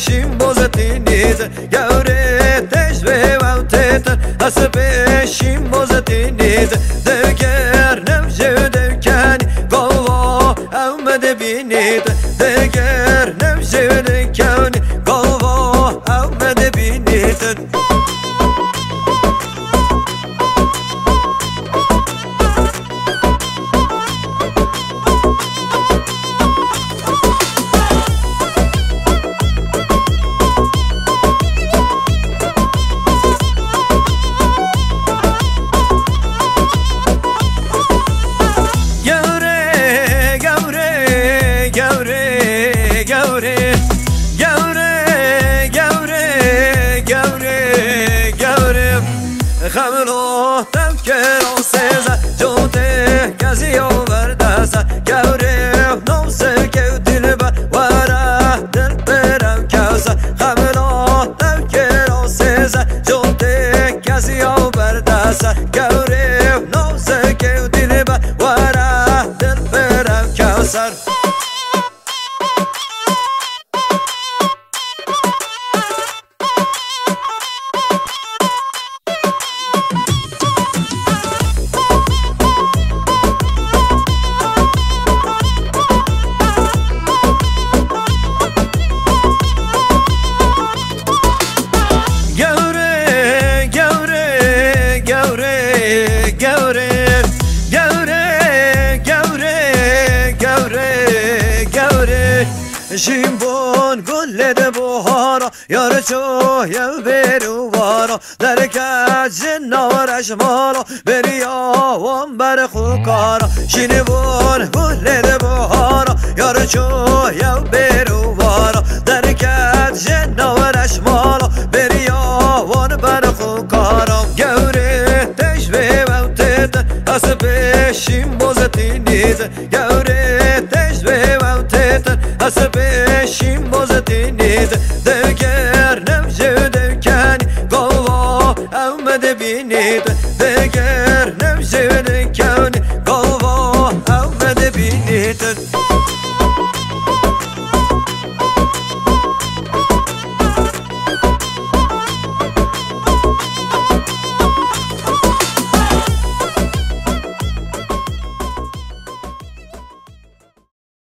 peşim bozetiniz Gavre teşve vavtetan As peşim bozetiniz Deger nevce devkani Galva evmede binid Deger nevce devkani Galva evmede binid خملو تفکر و سزا جوته کسی آوردسا گوره نوسه که دل بر وره دل برم کسا خملو تفکر و سزا جوته کسی آوردسا گوره نوسه که دل بر وره دل برم کسا شیمبون گل بهارا یار چو یو بروارا در کج نارش مالا بریا وان بر خوکارا شیمبون گل بهارا یار چو یو بروارا در کج نارش مالا بریا وان بر خوکارا گوره تشوه ووتت از پیشیم بازتینیز گوره تشوه ووتت از پیشیم بازتینیز دگر نوشه devkani Galva evmede binid Deger nevşe devkani